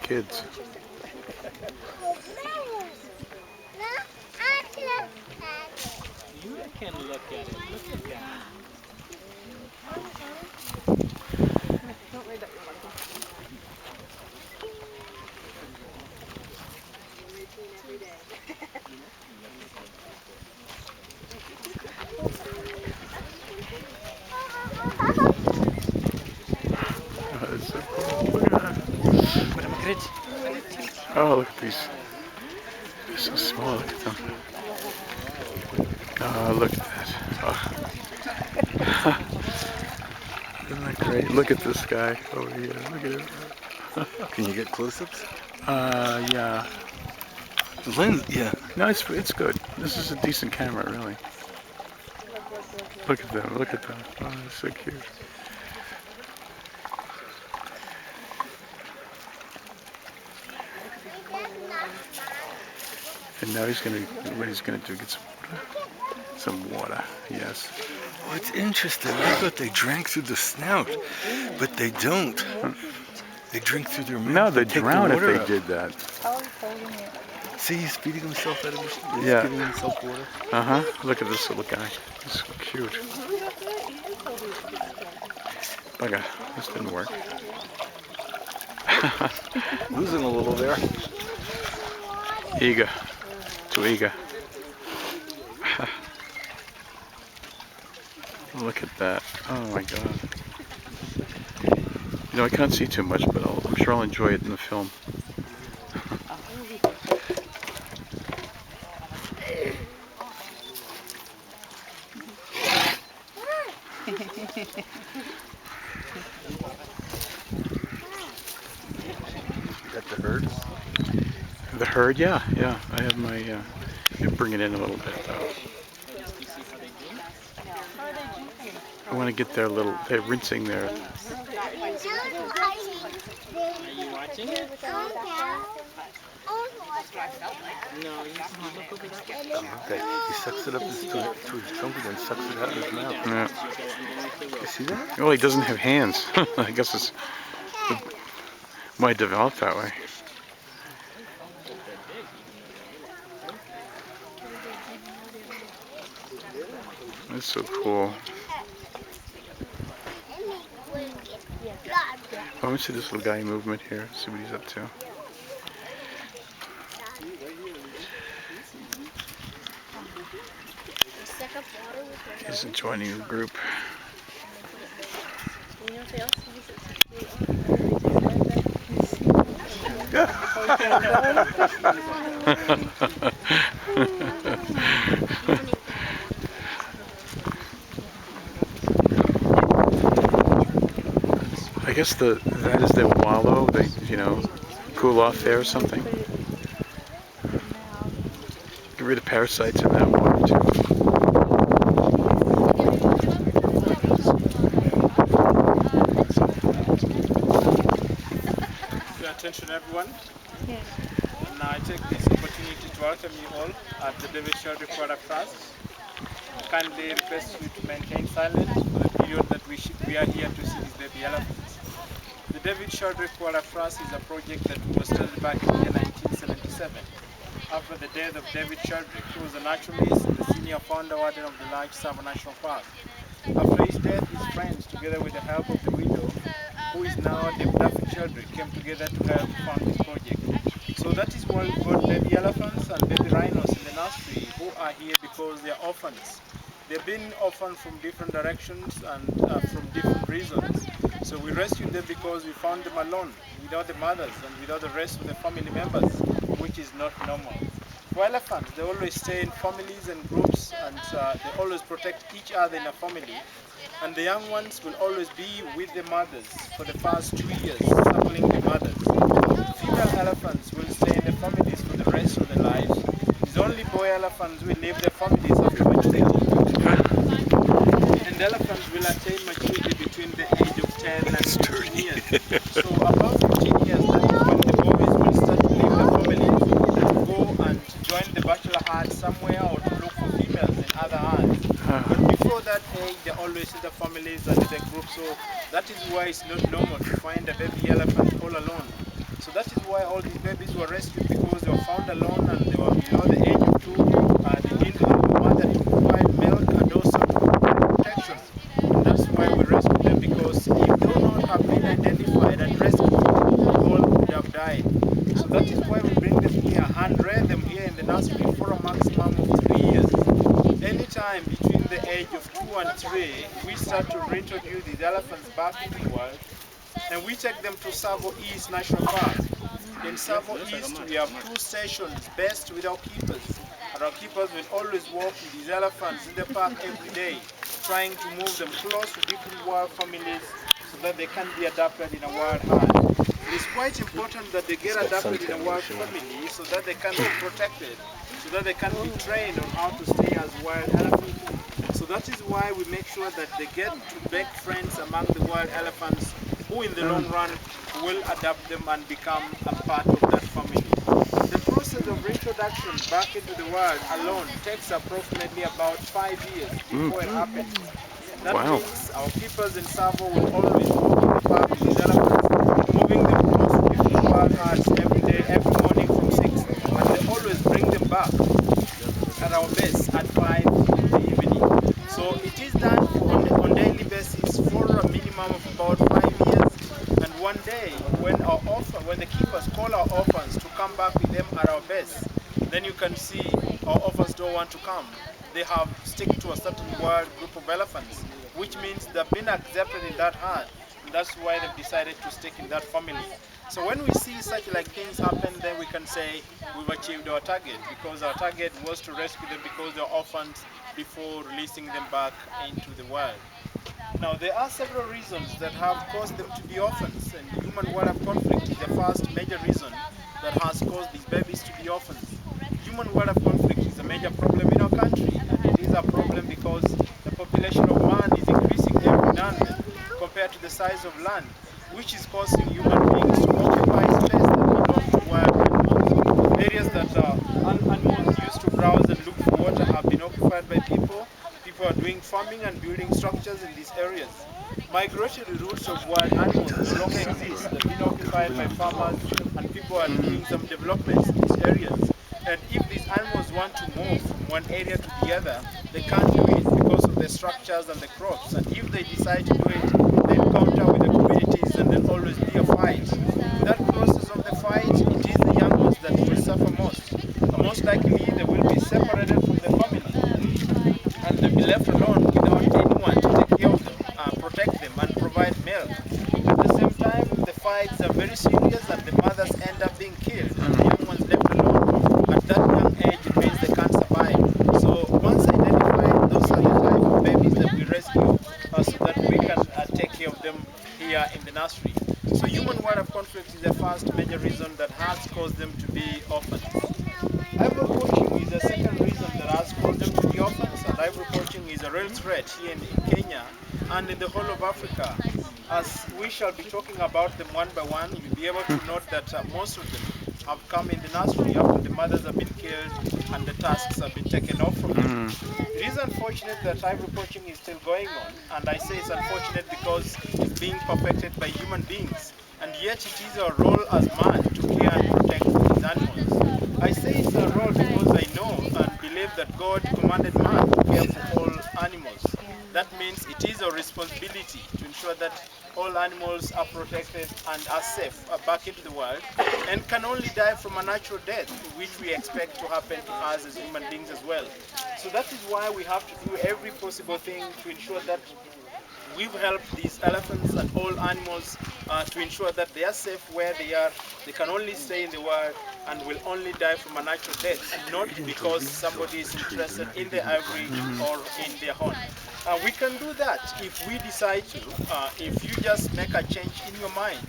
kids. You can look at it. Look at that. Oh, that's so cool. Look at that. Oh, look at these. They're so small. Look at them. Oh, look at that. Oh. Isn't that great? Look at this guy over here. Look at him. Can you get close-ups? Yeah. The lens, yeah. No, it's good. This is a decent camera, really. Look at them. Look at them. Oh, they're so cute. And now what he's gonna do, get some water. Yes. Well, it's interesting. I thought they drank through the snout, but they don't. They drink through their mouth. No, they'd drown if they out. did that. See, he's feeding himself out of his. He's Yeah. giving himself water. Look at this little guy. He's so cute. Bugger, this didn't work. Losing a little there. Eager. Too eager. Look at that. Oh my god. You know, I can't see too much, but I'm sure I'll enjoy it in the film. You got the herd? The herd, yeah. I have my, bring it in a little bit. I want to get they're rinsing their... Are you watching it? No, you look over that. Okay. He sucks it up to his trunk and then sucks it out of his mouth. Yeah. You see that? Well, he doesn't have hands. I guess it might develop that way. That's so cool. I want to see this little guy movement here, see what he's up to. He's joining the group. I guess that is their wallow. They, cool off there or something. Get rid of parasites in that water too. Your attention, everyone. Yes. Now I take this opportunity to welcome you all at the David Shaw Recorder Trust. Kindly request you to maintain silence for the period that we are here to see these baby elephants. The David Shaw Recorder Trust is a project that was started back in the year 1977. After the death of David Sheldrick, who was a naturalist and the senior founder warden of the large Savo National Park. After his death, his friends, together with the help of the widow, who is now David Sheldrick, came together to help fund this project. So that is why we've got baby elephants and baby rhinos in the nursery who are here because they are orphans. They've been orphaned from different directions and from different reasons. So we rescued them because we found them alone, without the mothers and without the rest of the family members, which is not normal. For elephants, they always stay in families and groups, and they always protect each other in a family. And the young ones will always be with the mothers for the first 2 years, suckling the mothers. Female elephants will stay in the families for the rest of their lives. It's only boy elephants will leave their families after maturity. And elephants will attain maturity between the age of 10 and 15 years. So about 15 years, that is when the boys will start to leave their families and go and join the bachelor herd somewhere or to look for females in other herds. But before that age, they always in the families and the group. So that is why it's not normal to find a baby elephant all alone. So that is why all these babies were rescued, because they were found alone and they were below the age of 2. They didn't have a mother to provide milk and also to provide protection. And that's why we rescued them, because if they would not have been identified and rescued, all would have died. So that is why we bring them here and rear them here in the nursery for a maximum of 3 years. Anytime between the age of 2 and 3, we start to reintroduce these elephants back into the wild, and we take them to Savo East National Park. In Savo East, we have 2 stations based with our keepers, and our keepers will always walk with these elephants in the park every day, trying to move them close to different wild families so that they can be adapted in a wild herd. It is quite important that they get adapted in a wild family so that they can be protected, so that they can be trained on how to stay as wild elephants. So that is why we make sure that they get to make friends among the wild elephants, who in the long run will adapt them and become a part of that family. The process of reintroduction back into the wild alone takes approximately about 5 years before it happens. That means our keepers in Savo will always walk in the park with these elephants, moving them close to different wild herds every day, every morning from 6, and they always bring them back at our base at 5 in the evening. So it is done on daily basis for a minimum of about 5 years. And one day, when the keepers call our orphans to come back with them at our base, then you can see our orphans don't want to come. They have stick to a certain wild group of elephants, which means they've been accepted in that herd, and that's why they've decided to stick in that family. So when we see such like things happen, then we can say we've achieved our target, because our target was to rescue them because they're orphans before releasing them back into the wild. Now, there are several reasons that have caused them to be orphans, and human-wildlife conflict is the first major reason that has caused these babies to be orphans. Human-wildlife conflict is a major problem in our country, and it is a problem because the population of man is increasing every now and then compared to the size of land, which is causing human beings to occupy space that belong to wild animals. Areas that animals used to browse and look for water have been occupied by people. People are doing farming and building structures in these areas. Migratory routes of wild animals no longer exist. They've been occupied by farmers, and people are doing some developments in these areas. And if these animals want to move from one area to the other, they can't do it because of the structures and the crops. And if they decide to do it, they encounter with the communities, and there'll always be a fight. In that process of the fight, it is the young ones that will suffer most. Most likely, they will be separated from the family, and they'll be left alone without anyone to take care of them, protect them, and provide milk. At the same time, the fights are very serious, and the mothers end up being killed, and the young ones left alone. At that young age, it means they can't survive. So once identified, those are the type of babies that we rescue, so that we can take care of them here in the nursery. So human-wildlife conflict is the first major reason that has caused them to be orphans. Ivory poaching is the second reason that has caused them to be orphans, and ivory poaching is a real threat here in Kenya and in the whole of Africa. As we shall be talking about them one by one, you'll be able to note that most of them have come in the nursery after the mothers have been killed and the tusks have been taken off from them. It is unfortunate that ivory poaching is still going on, and I say it's unfortunate because it's being perfected by human beings, and yet it is our role as man to care and protect these animals. I say it's our role because I know and believe that God commanded man to care for all animals. That means it is our responsibility to ensure that all animals are protected and are safe back into the world, and can only die from a natural death, which we expect to happen to us as human beings as well. So that is why we have to do every possible thing to ensure that we've helped these elephants and all animals to ensure that they are safe where they are. They can only stay in the wild and will only die from a natural death, and not because somebody is interested in the ivory or in their horn. We can do that if we decide to, if you just make a change in your mind,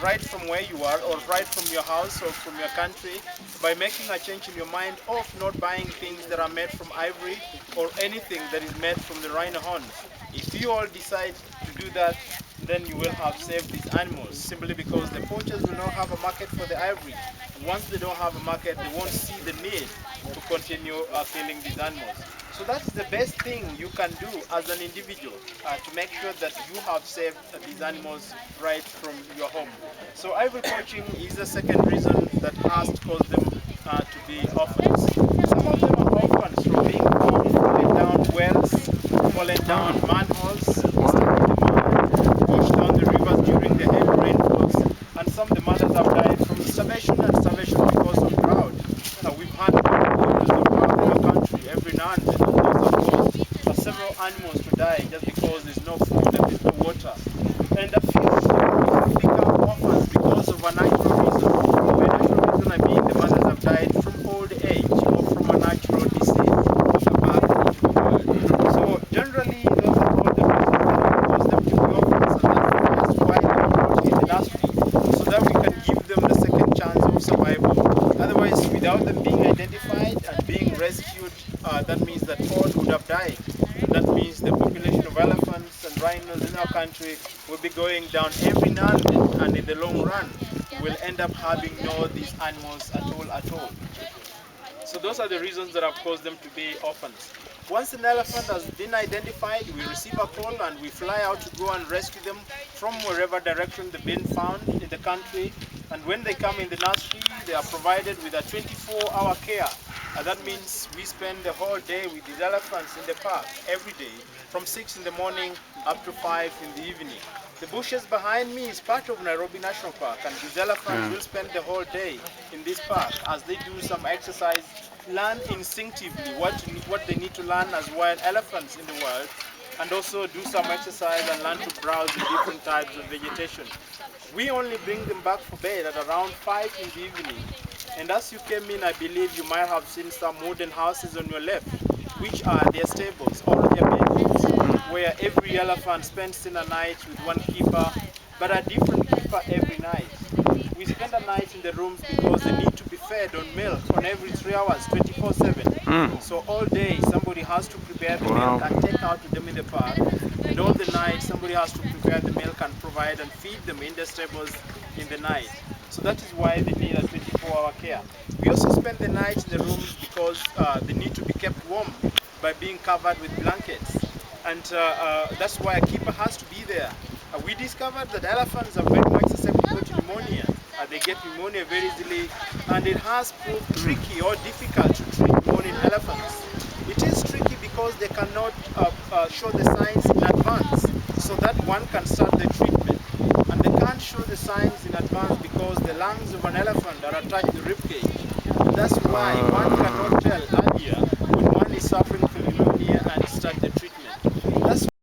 right from where you are, or right from your house or from your country, by making a change in your mind of not buying things that are made from ivory or anything that is made from the rhino horns. If you all decide to do that, then you will have saved these animals, simply because the poachers will not have a market for the ivory. And once they don't have a market, they won't see the need to continue killing these animals. So that is the best thing you can do as an individual to make sure that you have saved these animals right from your home. So ivory poaching is the second reason that has caused them to be orphans. Some of them are orphans from being falling down wells, falling down manholes, stuck in the mud, washed down the rivers during the heavy rainfalls, and some of the mothers have died from starvation and starvation because of drought. We've had years of drought in our country. Every now and then those have caused several animals to die just because there's no food and there's no water. And a few have become orphans because of a natural reason. By natural reason I mean the mothers have died from old age or from a natural disease. So generally those are all the reasons that cause them to be orphans, and that's why they're brought in the nursery, so that we can give them the second chance of survival. Otherwise, without them being identified and being rescued, that means that all would have died. That means the population of elephants and rhinos in our country will be going down every now and then, and in the long run, we'll end up having no these animals at all. So those are the reasons that have caused them to be orphans. Once an elephant has been identified, we receive a call and we fly out to go and rescue them from wherever direction they've been found in the country. And when they come in the nursery, they are provided with a 24-hour care. And that means we spend the whole day with these elephants in the park every day, from 6 in the morning up to 5 in the evening. The bushes behind me is part of Nairobi National Park, and these elephants will spend the whole day in this park as they do some exercise, learn instinctively what they need to learn as wild elephants in the world, and also do some exercise and learn to browse the different types of vegetation. We only bring them back for bed at around 5 in the evening. And as you came in, I believe you might have seen some wooden houses on your left, which are their stables or their bedrooms, where every elephant spends in a night with one keeper, but a different keeper every night. We spend a night in the rooms because they need to be fed on milk on every 3 hours, 24/7. So all day somebody has to prepare the milk and take out to them in the park, and all the night somebody has to prepare the milk and provide and feed them in the stables in the night. So that is why they need a 24-hour care. We also spend the night in the rooms because they need to be kept warm by being covered with blankets. And that's why a keeper has to be there. We discovered that elephants are very much susceptible to pneumonia. They get pneumonia very easily, and it has proved tricky or difficult to treat pneumonia in elephants. It is tricky because they cannot show the signs in advance, so that one can start the treatment. And they can't show the signs in advance because the lungs of an elephant are attached to the ribcage. That's why one cannot tell